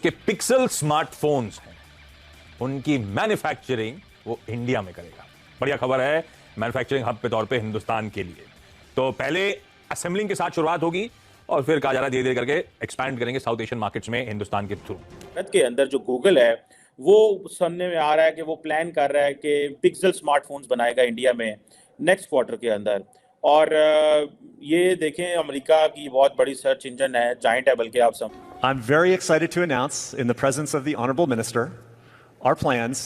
कि pixel smartphones हैं, उनकी मैन्युफैक्चरिंग वो इंडिया में करेगा। बढ़िया खबर है मैन्युफैक्चरिंग हब के तौर पे हिंदुस्तान के लिए। तो पहले असेंबलिंग के साथ शुरुआत होगी और फिर कहा जा रहा है धीरे धीरे करके एक्सपैंड करेंगे साउथ एशियन मार्केट्स में हिंदुस्तान के थ्रू। भारत के अंदर जो गूगल है वो सुनने में आ रहा है कि वो प्लान कर रहा है कि पिक्सल स्मार्टफोन्स बनाएगा इंडिया में नेक्स्ट क्वार्टर के अंदर। और ये देखें अमेरिका की बहुत बड़ी सर्च इंजन है, जायंट है बल्कि आप सब। I'm very excited to announce, in the presence of the Honorable Minister, our plans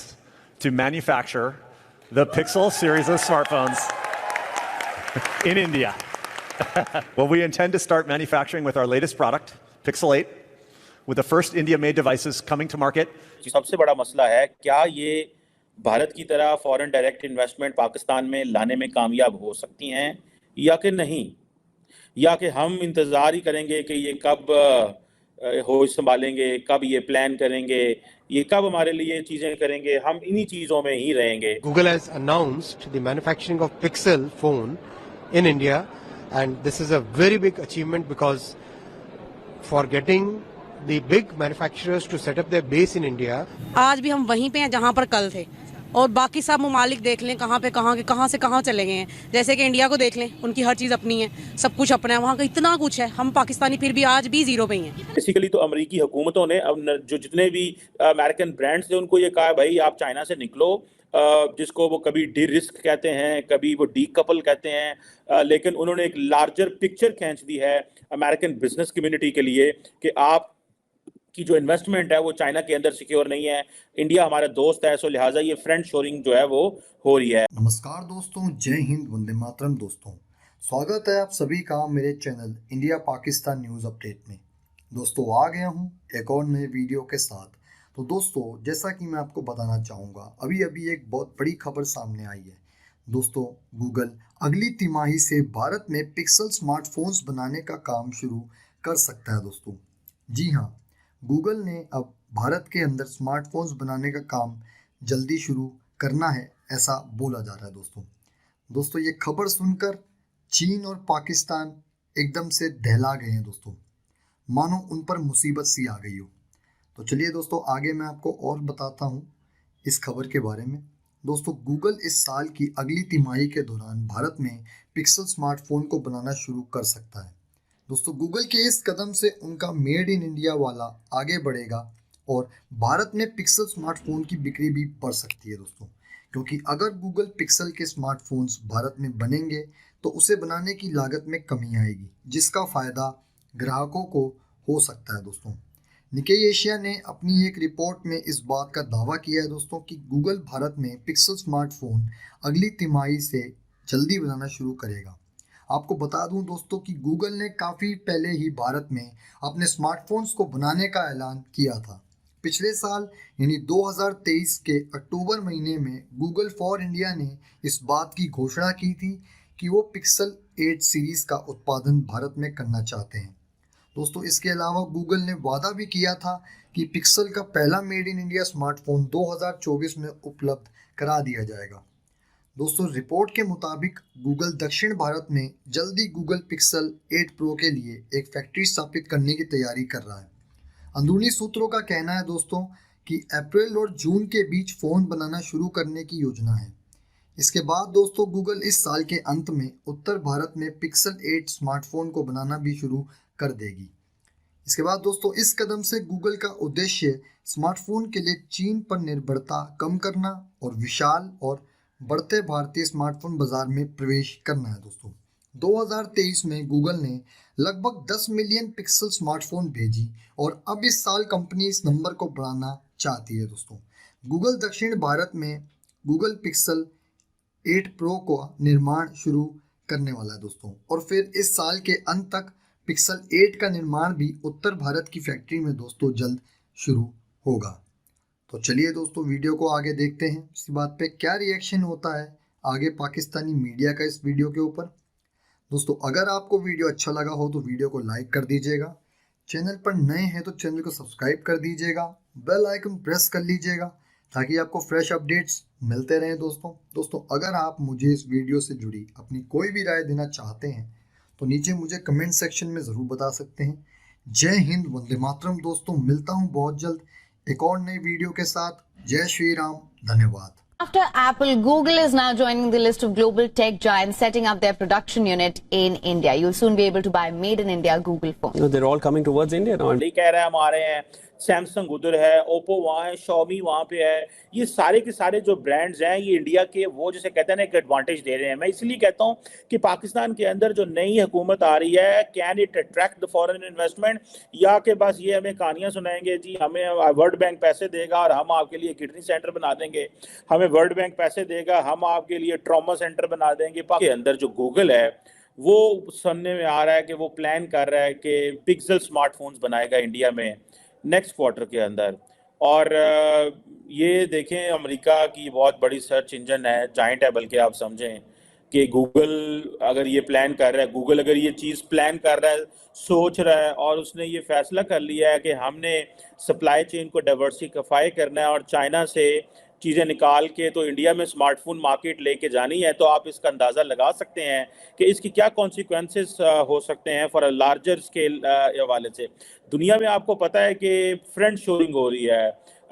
to manufacture the Pixel series of smartphones in India. Well, we intend to start manufacturing with our latest product, Pixel 8, with the first India-made devices coming to market. सबसे बड़ा मसला है क्या ये भारत की तरह foreign direct investment Pakistan में लाने में कामयाब हो सकती हैं या कि नहीं, या कि हम इंतज़ार ही करेंगे कि ये कब होश संभालेंगे, कब ये प्लान करेंगे, ये कब हमारे लिए चीज़ें करेंगे, हम इन्हीं चीज़ों में ही रहेंगे। Google has announced the manufacturing of Pixel phone in India, and this is a very big achievement because for getting the big manufacturers to set up their base in India. आज भी हम वहीं पे हैं जहाँ पर कल थे, और बाकी सब ममालिक देख लें कहाँ पे कहाँ से कहाँ चले गए हैं। जैसे कि इंडिया को देख लें, उनकी हर चीज़ अपनी है, सब कुछ अपना है, वहाँ का इतना कुछ है, हम पाकिस्तानी फिर भी आज भी जीरो पे ही हैं। बेसिकली तो अमेरिकी हुकूमतों ने अब जो जितने भी अमेरिकन ब्रांड्स थे उनको ये कहा भाई आप चाइना से निकलो, जिसको वो कभी डी रिस्क कहते हैं, कभी वो डी कपल कहते हैं, लेकिन उन्होंने एक लार्जर पिक्चर खींच दी है अमेरिकन बिजनेस कम्युनिटी के लिए कि आप की जो इन्वेस्टमेंट है वो चाइना के अंदर सिक्योर नहीं है, इंडिया हमारा दोस्त है, सो लिहाजा ये फ्रेंड शोरिंग जो है वो हो रही है। नमस्कार दोस्तों, जय हिंद, वंदे मातरम। दोस्तों स्वागत है आप सभी का मेरे channel India Pakistan news update में। दोस्तों आ गया हूँ एक और नए वीडियो के साथ। तो दोस्तों जैसा कि मैं आपको बताना चाहूँगा, अभी अभी एक बहुत बड़ी खबर सामने आई है। दोस्तों गूगल अगली तिमाही से भारत में पिक्सल स्मार्टफोन्स बनाने का काम शुरू कर सकता है। दोस्तों जी हाँ, गूगल ने अब भारत के अंदर स्मार्टफोन्स बनाने का काम जल्दी शुरू करना है, ऐसा बोला जा रहा है। दोस्तों ये खबर सुनकर चीन और पाकिस्तान एकदम से दहला गए हैं। दोस्तों मानो उन पर मुसीबत सी आ गई हो। तो चलिए दोस्तों आगे मैं आपको और बताता हूँ इस खबर के बारे में। दोस्तों गूगल इस साल की अगली तिमाही के दौरान भारत में पिक्सल स्मार्टफोन को बनाना शुरू कर सकता है। दोस्तों गूगल के इस कदम से उनका मेड इन इंडिया वाला आगे बढ़ेगा और भारत में पिक्सल स्मार्टफोन की बिक्री भी बढ़ सकती है। दोस्तों क्योंकि अगर गूगल पिक्सल के स्मार्टफोन्स भारत में बनेंगे तो उसे बनाने की लागत में कमी आएगी, जिसका फ़ायदा ग्राहकों को हो सकता है। दोस्तों निकेई एशिया ने अपनी एक रिपोर्ट में इस बात का दावा किया है दोस्तों कि गूगल भारत में पिक्सल स्मार्टफोन अगली तिमाही से जल्दी बनाना शुरू करेगा। आपको बता दूं दोस्तों कि गूगल ने काफ़ी पहले ही भारत में अपने स्मार्टफोन्स को बनाने का ऐलान किया था। पिछले साल यानी 2023 के अक्टूबर महीने में गूगल फॉर इंडिया ने इस बात की घोषणा की थी कि वो पिक्सल 8 सीरीज़ का उत्पादन भारत में करना चाहते हैं। दोस्तों इसके अलावा गूगल ने वादा भी किया था कि पिक्सल का पहला मेड इन इंडिया स्मार्टफोन 2024 में उपलब्ध करा दिया जाएगा। दोस्तों रिपोर्ट के मुताबिक गूगल दक्षिण भारत में जल्दी गूगल पिक्सल 8 प्रो के लिए एक फैक्ट्री स्थापित करने की तैयारी कर रहा है। अंदरूनी सूत्रों का कहना है दोस्तों कि अप्रैल और जून के बीच फ़ोन बनाना शुरू करने की योजना है। इसके बाद दोस्तों गूगल इस साल के अंत में उत्तर भारत में पिक्सल 8 स्मार्टफोन को बनाना भी शुरू कर देगी। इसके बाद दोस्तों इस कदम से गूगल का उद्देश्य स्मार्टफोन के लिए चीन पर निर्भरता कम करना और विशाल और बढ़ते भारतीय स्मार्टफोन बाजार में प्रवेश करना है। दोस्तों 2023 में गूगल ने लगभग 10 मिलियन पिक्सल स्मार्टफोन भेजी और अब इस साल कंपनी इस नंबर को बढ़ाना चाहती है। दोस्तों गूगल दक्षिण भारत में गूगल पिक्सल 8 प्रो को निर्माण शुरू करने वाला है। दोस्तों और फिर इस साल के अंत तक पिक्सल 8 का निर्माण भी उत्तर भारत की फैक्ट्री में दोस्तों जल्द शुरू होगा। तो चलिए दोस्तों वीडियो को आगे देखते हैं, इस बात पे क्या रिएक्शन होता है आगे पाकिस्तानी मीडिया का इस वीडियो के ऊपर। दोस्तों अगर आपको वीडियो अच्छा लगा हो तो वीडियो को लाइक कर दीजिएगा, चैनल पर नए हैं तो चैनल को सब्सक्राइब कर दीजिएगा, बेल आइकन प्रेस कर लीजिएगा ताकि आपको फ्रेश अपडेट्स मिलते रहें। दोस्तों अगर आप मुझे इस वीडियो से जुड़ी अपनी कोई भी राय देना चाहते हैं तो नीचे मुझे कमेंट सेक्शन में ज़रूर बता सकते हैं। जय हिंद, वंदे मातरम। दोस्तों, मिलता हूँ बहुत जल्द एक और नई वीडियो के साथ। जय श्री राम, धन्यवाद। After Apple, Google is now joining the list of global tech giants setting up their production unit in India. You'll soon be able to buy made in India Google phone. They're all coming towards India now. कह रहे हैं हम आ रहे हैं, Samsung उधर है, Oppo वहाँ है, शॉमी वहाँ पे है। ये सारे के सारे जो ब्रांड्स हैं ये इंडिया के वो जैसे कहते हैं ना एक एडवांटेज दे रहे हैं। मैं इसलिए कहता हूँ कि पाकिस्तान के अंदर जो नई हुकूमत आ रही है, can it attract the foreign investment, या के बस ये हमें कहानियां सुनाएंगे जी हमें वर्ल्ड बैंक पैसे देगा और हम आपके लिए किडनी सेंटर बना देंगे, हमें वर्ल्ड बैंक पैसे देगा हम आपके लिए ट्रॉमा सेंटर बना देंगे। के अंदर जो गूगल है वो सुनने में आ रहा है कि वो प्लान कर रहा है कि पिक्सल स्मार्टफोन्स बनाएगा इंडिया में नेक्स्ट क्वार्टर के अंदर। और ये देखें अमेरिका की बहुत बड़ी सर्च इंजन है, जाइंट है, बल्कि आप समझें कि गूगल अगर ये प्लान कर रहा है, गूगल अगर ये चीज़ प्लान कर रहा है, सोच रहा है और उसने ये फैसला कर लिया है कि हमने सप्लाई चेन को डाइवर्सिफाई करना है और चाइना से चीज़ें निकाल के तो इंडिया में स्मार्टफोन मार्केट लेके जानी है, तो आप इसका अंदाज़ा लगा सकते हैं कि इसकी क्या कॉन्सिक्वेंसेस हो सकते हैं फॉर अ लार्जर स्केल हवाले से। दुनिया में आपको पता है कि फ्रंट शोरिंग हो रही है,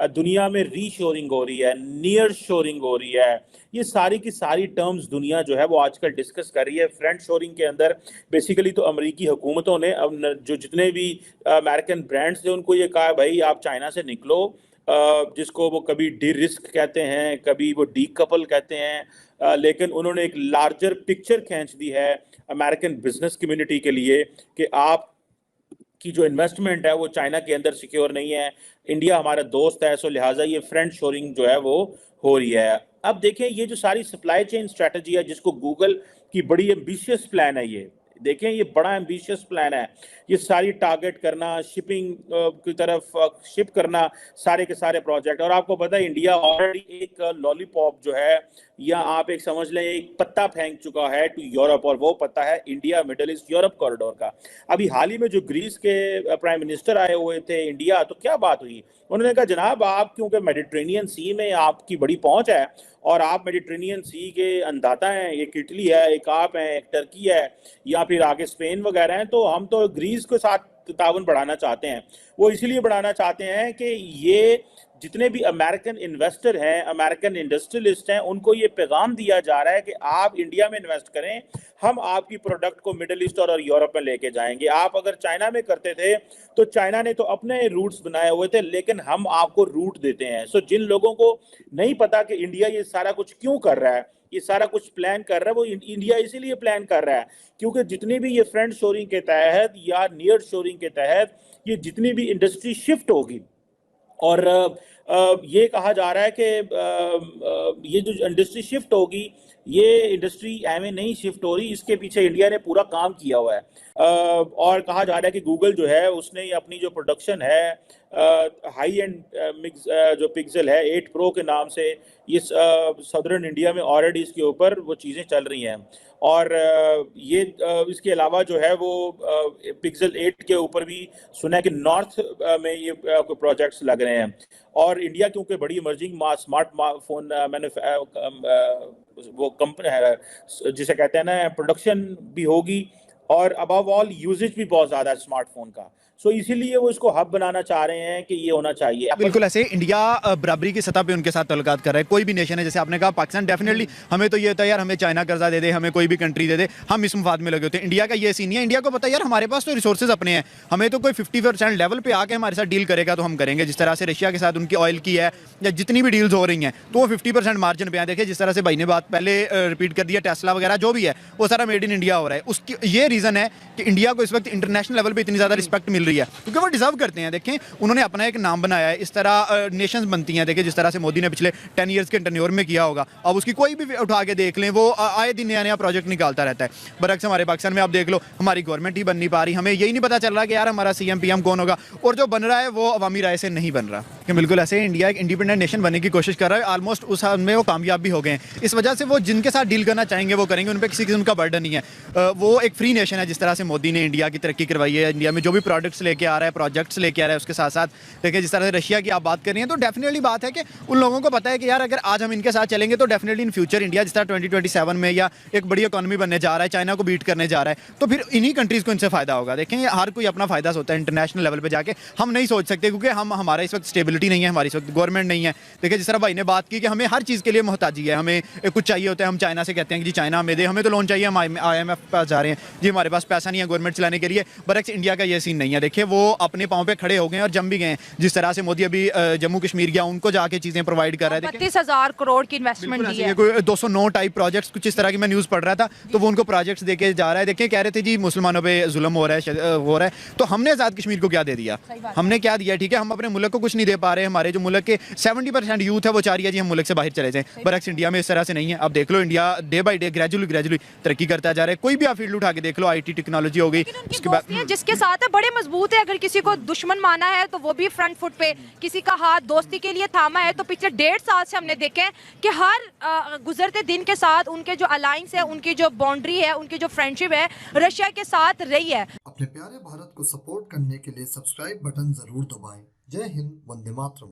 दुनिया में रीशोरिंग हो रही है, नियर शोरिंग हो रही है। ये सारी की सारी टर्म्स दुनिया जो है वो आजकल डिस्कस कर रही है। फ्रंट शोरिंग के अंदर बेसिकली तो अमेरिकी हुकूमतों ने अब जो जितने भी अमेरिकन ब्रांड्स थे उनको ये कहा भाई आप चाइना से निकलो, जिसको वो कभी डी रिस्क कहते हैं, कभी वो डी कपल कहते हैं, लेकिन उन्होंने एक लार्जर पिक्चर खींच दी है अमेरिकन बिजनेस कम्युनिटी के लिए कि आप की जो इन्वेस्टमेंट है वो चाइना के अंदर सिक्योर नहीं है, इंडिया हमारा दोस्त है, सो लिहाजा ये फ्रंट शोरिंग जो है वो हो रही है। अब देखें ये जो सारी सप्लाई चेन स्ट्रेटजी है जिसको गूगल की बड़ी एम्बिशियस प्लान है, ये देखें ये बड़ा एम्बिशियस प्लान है, ये सारी टारगेट करना, शिपिंग की तरफ शिप करना, सारे के सारे प्रोजेक्ट। और आपको पता है इंडिया ऑलरेडी एक लॉलीपॉप जो है या आप एक समझ लें एक पत्ता फेंक चुका है टू यूरोप, और वो पत्ता है India middle east Europe corridor का। अभी हाल ही में जो ग्रीस के प्राइम मिनिस्टर आए हुए थे इंडिया, तो क्या बात हुई, उन्होंने कहा जनाब आप क्योंकि मेडिटेरेनियन सी में आपकी बड़ी पहुंच है और आप मेडिटेरेनियन सी के अंदाता हैं, एक इटली है, एक आप हैं, एक टर्की है, या फिर आगे स्पेन वगैरह हैं, तो हम तो ग्रीस के साथ ताउन बढ़ाना चाहते हैं। वो इसलिए बढ़ाना चाहते हैं कि ये जितने भी अमेरिकन इन्वेस्टर हैं, अमेरिकन इंडस्ट्रियलिस्ट हैं, उनको ये पैगाम दिया जा रहा है कि आप इंडिया में इन्वेस्ट करें, हम आपकी प्रोडक्ट को मिडिल ईस्ट और यूरोप में लेके जाएंगे। आप अगर चाइना में करते थे तो चाइना ने तो अपने रूट्स बनाए हुए थे, लेकिन हम आपको रूट देते हैं। सो जिन लोगों को नहीं पता कि इंडिया ये सारा कुछ क्यों कर रहा है, ये सारा कुछ प्लान कर रहा है, वो इंडिया इसीलिए प्लान कर रहा है क्योंकि जितनी भी ये फ्रंट शोरिंग के तहत या नियर शोरिंग के तहत ये जितनी भी इंडस्ट्री शिफ्ट होगी, और ये कहा जा रहा है कि ये जो इंडस्ट्री शिफ्ट होगी ये इंडस्ट्री एवं नहीं शिफ्ट हो रही, इसके पीछे इंडिया ने पूरा काम किया हुआ है। और कहा जा रहा है कि गूगल जो है उसने अपनी जो प्रोडक्शन है हाई एंड मिक्स जो पिक्सल है 8 प्रो के नाम से, ये सदर्न इंडिया में ऑलरेडी इसके ऊपर वो चीज़ें चल रही हैं। और ये इसके अलावा जो है वो पिक्सल 8 के ऊपर भी सुना है कि नॉर्थ में ये प्रोजेक्ट्स लग रहे हैं। और इंडिया क्योंकि बड़ी इमर्जिंग स्मार्ट फोन वो कंपनी है जिसे कहते हैं ना, प्रोडक्शन भी होगी और अबव ऑल यूजेज भी बहुत ज़्यादा है स्मार्टफोन का। सो इसीलिए वो इसको हब बनाना चाह रहे हैं कि ये होना चाहिए। बिल्कुल ऐसे इंडिया बराबरी की सतह पे उनके साथ तल्लुकात कर रहा है। कोई भी नेशन है, जैसे आपने कहा पाकिस्तान, डेफिनेटली हमें तो ये होता है यार हमें चाइना कर्जा दे दे, हमें कोई भी कंट्री दे दे, हम इस मफाद में लगे होते हैं। इंडिया का ये सीन नहीं है, इंडिया को पता है यार हमारे पास तो रिसोर्सेज अपने हैं, हमें तो कोई 50% लेवल पे आके हमारे साथ डील करेगा तो हम करेंगे। जिस तरह से रशिया के साथ उनकी ऑयल की है या जितनी भी डील्स हो रही हैं तो वो 50% मार्जिन पे हैं। देखिए जिस तरह से भाई ने बात पहले रिपीट कर दिया, टेस्ला वगैरह जो भी है वो सारा मेड इन इंडिया हो रहा है। उसकी ये रीज़न है कि इंडिया को इस वक्त इंटरनेशनल लेवल पे इतनी ज़्यादा रिस्पेक्ट मिल रही है क्योंकि वो डिजर्व करते हैं। देखें उन्होंने अपना एक नाम बनाया है, इस तरह नेशंस बनती हैं। देखिए जिस तरह से मोदी ने पिछले 10 ईयर्स के टेन्योर में किया होगा, अब उसकी कोई भी उठा के देख लें, वो आए दिन नया नया प्रोजेक्ट निकालता रहता है। बरक्स हमारे पाकिस्तान में आप देख लो, हमारी गवर्नमेंट ही बन नहीं पा रही, हमें यही नहीं पता चल रहा कि यार हमारा CM PM कौन होगा, और जो बन रहा है वो अवामी राय से नहीं बन रहा। कि बिल्कुल ऐसे ही इंडिया एक इंडिपेंडेंट नेशन बनने की कोशिश कर रहा है, ऑलमोस्ट उस हद में वो कामयाब भी हो गए हैं। इस वजह से वो जिनके साथ डील करना चाहेंगे वो करेंगे, उन पर किसी किस्म का बर्डन नहीं है। वो एक फ्री नेशन है, जिस तरह से मोदी ने इंडिया की तरक्की करवाई है, इंडिया में जो भी प्रोडक्ट्स लेके आ रहा है, प्रोजेक्ट्स लेके आ रहा है, उसके साथ साथ देखिए जिस तरह से रशिया की आप बात कर रही हैं, तो डेफिनेटली बात है कि उन लोगों को पता है कि यार अगर आज हम इनके साथ चलेंगे तो डेफिनेटली इन फ्यूचर इंडिया जिस तरह 2027 में या एक बड़ी इकोनॉमी बनने जा रहा है, चाइना को बीट करने जा रहा है, तो फिर इन्हीं कंट्रीज़ को इनसे फ़ायदा होगा। देखें हर कोई अपना फ़ायदा सोचता है इंटरनेशनल लेवल पे जाके, हम नहीं सोच सकते क्योंकि हमारा इस वक्त स्टेबिलिटी नहीं है, हमारी इस वक्त गवर्नमेंट नहीं है। देखिए जिस तरह भाई ने बात की कि हमें हर चीज़ के लिए मोहताजी है, हमें कुछ चाहिए होता है, हम चाइना से कहते हैं कि जी चाइना हमें दे, हमें तो लोन चाहिए, हम IMF पास जा रहे हैं, जी हमारे पास पैसा नहीं है गवर्नमेंट चलाने के लिए। बरक्स इंडिया का ये सीन नहीं है। देखिए वो अपने पाँव पे खड़े हो गए और जम भी गए। जिस तरह से मोदी अभी जम्मू कश्मीर गया, उनको जाके चीज़ें प्रोवाइड कर रहा है। 32,000 करोड़ की इन्वेस्टमेंट दी है, कोई 209 टाइप प्रोजेक्ट्स कुछ इस तरह की मैं न्यूज़ पढ़ रहा था, तो वो उनको प्रोजेक्ट्स देके जा रहा है। देखिए कह रहे थे जी मुसलमानों पे जुल्म हो रहा है, तो हमने आज़ाद कश्मीर को क्या दे दिया, हमने क्या दिया? ठीक है हम अपने मुल्क को कुछ नहीं दे पा रहे, हमारे जो मुल्क के 70% यूथ है वो चाह रही है जी हम मुल्क से बाहर चले जाएं। बरक्स इंडिया में इस तरह से नहीं है। अब देख लो India day by day gradually तरक्की करता जा रहा है। कोई भी आप फील्ड उठा के देख लो, IT टेक्नोलॉजी हो गई, उसके बाद जिसके साथ है बड़े मजबूत है। अगर किसी को दुश्मन माना है तो वो भी फ्रंट फुट पे, किसी का हाथ दोस्ती के लिए थामा है तो पिछले 1.5 साल से हमने देखे कि हर गुजरते दिन के साथ उनके जो अलायंस है, उनकी जो बाउंड्री है, उनकी जो फ्रेंडशिप है रशिया के साथ रही है। अपने प्यारे भारत को सपोर्ट करने के लिए सब्सक्राइब बटन जरूर दबाएं। जय हिंद, वंदे मातरम।